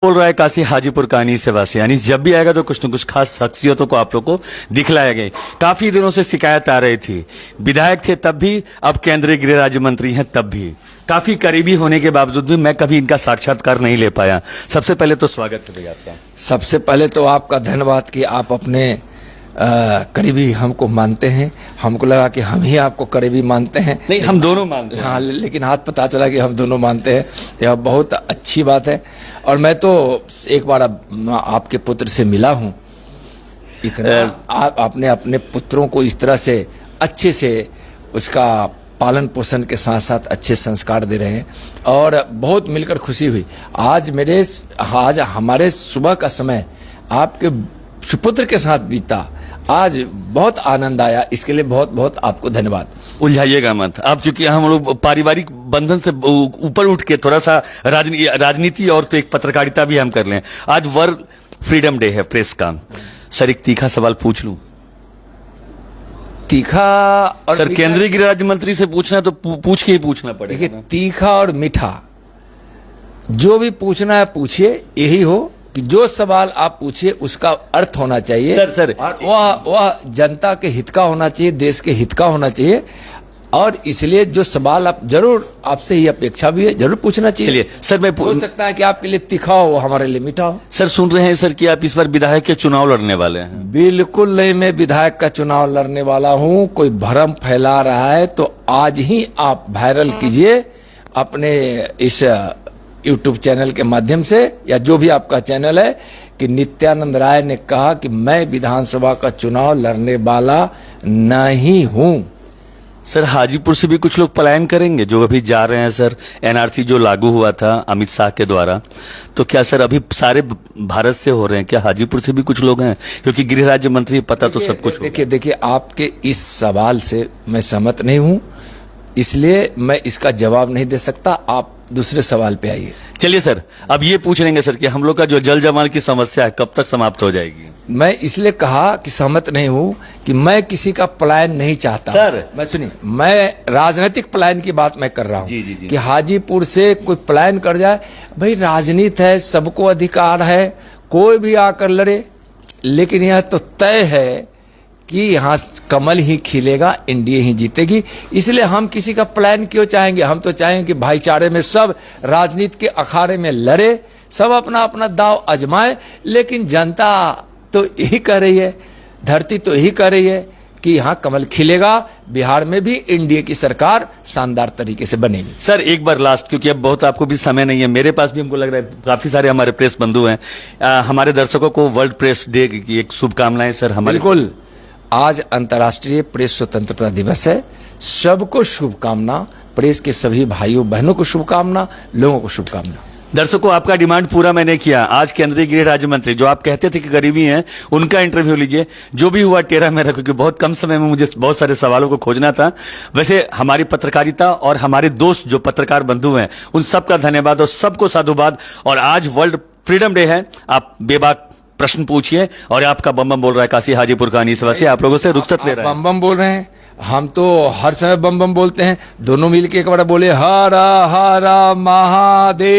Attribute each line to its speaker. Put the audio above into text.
Speaker 1: बोल रहा है काशी हाजीपुर कहानी से वासी, यानी जब भी आएगा तो कुछ न कुछ खास शख्सियतों को आप लोग को दिखलाया गया। काफी दिनों से शिकायत आ रही थी, विधायक थे तब भी, अब केंद्रीय गृह राज्य मंत्री हैं तब भी, काफी करीबी होने के बावजूद भी मैं कभी इनका साक्षात्कार नहीं ले पाया। सबसे पहले तो स्वागत है भैया आपका।
Speaker 2: सबसे पहले तो आपका धन्यवाद कि आप अपने करीबी हमको मानते हैं। हमको लगा कि हम ही आपको करीबी मानते हैं।
Speaker 1: नहीं, हम दोनों मानते हैं।
Speaker 2: हाँ, लेकिन हाथ पता चला कि हम दोनों मानते हैं। यह बहुत अच्छी बात है। और मैं तो एक बार आपके पुत्र से मिला हूँ। इतना आपने अपने पुत्रों को इस तरह से अच्छे से उसका पालन पोषण के साथ साथ अच्छे संस्कार दे रहे हैं और बहुत मिलकर खुशी हुई। आज हमारे सुबह का समय आपके सुपुत्र के साथ बीता, आज बहुत आनंद आया। इसके लिए बहुत बहुत आपको धन्यवाद।
Speaker 1: उलझाइएगा मत आप, क्योंकि हम लोग पारिवारिक बंधन से ऊपर उठ के थोड़ा सा राजनीति और तो एक पत्रकारिता भी हम कर लें। आज वर्ल्ड फ्रीडम डे है प्रेस का। सर, एक तीखा सवाल पूछ लूं?
Speaker 2: तीखा और
Speaker 1: सर, केंद्रीय गृह राज्य मंत्री से पूछना है तो पूछ के ही पूछना पड़ेगा।
Speaker 2: देखिए, तीखा और मीठा जो भी पूछना है पूछिए। यही हो कि जो सवाल आप पूछिए उसका अर्थ होना चाहिए।
Speaker 1: सर
Speaker 2: वह जनता के हित का होना चाहिए, देश के हित का होना चाहिए। और इसलिए जो सवाल आप जरूर, आपसे ही अपेक्षा भी है, जरूर पूछना चाहिए।
Speaker 1: चलिए सर, मैं
Speaker 2: हो सकता है कि आपके लिए तीखा हो, हमारे लिए मीठा हो।
Speaker 1: सर, सुन रहे हैं सर कि आप इस बार विधायक के चुनाव लड़ने वाले हैं?
Speaker 2: बिल्कुल नहीं, मैं विधायक का चुनाव लड़ने वाला हूं। कोई भ्रम फैला रहा है तो आज ही आप वायरल कीजिए अपने इस यूट्यूब चैनल के माध्यम से, या जो भी आपका चैनल है, कि नित्यानंद राय ने कहा कि मैं विधानसभा का चुनाव लड़ने वाला नहीं हूं।
Speaker 1: सर, हाजीपुर से भी कुछ लोग पलायन करेंगे जो अभी जा रहे हैं सर। एनआरसी जो लागू हुआ था अमित शाह के द्वारा, तो क्या सर अभी सारे भारत से हो रहे हैं? क्या हाजीपुर से भी कुछ लोग हैं? क्योंकि गृह राज्य मंत्री पता तो सब कुछ।
Speaker 2: देखिए, आपके इस सवाल से मैं सहमत नहीं हूं, इसलिए मैं इसका जवाब नहीं दे सकता। आप दूसरे सवाल पे आइए।
Speaker 1: चलिए सर, अब ये पूछ लेंगे सर कि हम लोग का जो जल जमाल की समस्या है कब तक समाप्त हो जाएगी?
Speaker 2: मैं इसलिए कहा कि सहमत नहीं हूं कि मैं किसी का पलायन नहीं चाहता
Speaker 1: सर।
Speaker 2: मैं सुनिए, मैं राजनीतिक पलायन की बात मैं कर रहा हूं।
Speaker 1: जी।
Speaker 2: कि हाजीपुर से कोई पलायन कर जाए, भाई राजनीति है, सबको अधिकार है, कोई भी आकर लड़े। लेकिन यह तो तय है कि यहाँ कमल ही खिलेगा, एनडीए ही जीतेगी। इसलिए हम किसी का प्लान क्यों चाहेंगे? हम तो चाहेंगे कि भाईचारे में सब राजनीति के अखाड़े में लड़े, सब अपना अपना दाव आजमाए। लेकिन जनता तो यही कह रही है, धरती तो यही कह रही है कि यहाँ कमल खिलेगा। बिहार में भी एनडीए की सरकार शानदार तरीके से बनेगी।
Speaker 1: सर, एक बार लास्ट, क्योंकि अब बहुत आपको भी समय नहीं है, मेरे पास भी, हमको लग रहा है काफी सारे हमारे प्रेस बंधु हैं। हमारे दर्शकों को वर्ल्ड प्रेस डे की एक शुभकामनाएं सर। हमारे
Speaker 2: बिल्कुल, आज अंतर्राष्ट्रीय प्रेस स्वतंत्रता दिवस है। सबको शुभकामना, प्रेस के सभी भाइयों बहनों को शुभकामना, लोगों को शुभकामना।
Speaker 1: दर्शकों, आपका डिमांड पूरा मैंने किया। आज केंद्रीय गृह राज्य मंत्री जो आप कहते थे कि गरीबी हैं, उनका इंटरव्यू लीजिए। जो भी हुआ टेढ़ा मेरा, क्योंकि बहुत कम समय में मुझे बहुत सारे सवालों को खोजना था। वैसे हमारी पत्रकारिता और हमारे दोस्त जो पत्रकार बंधु हैं, उन सबका धन्यवाद और सबको साधुवाद। और आज वर्ल्ड फ्रीडम डे है, आप बेबाक प्रश्न पूछिए। और आपका बम बम बोल रहा है काशी हाजीपुर का अनीसवासी, आप लोगों से रुखसत ले रहा है।
Speaker 2: बम बम बोल रहे हैं, हम तो हर समय बम बम बोलते हैं। दोनों मिलके एक बार बोले, हरा हरा महादेव।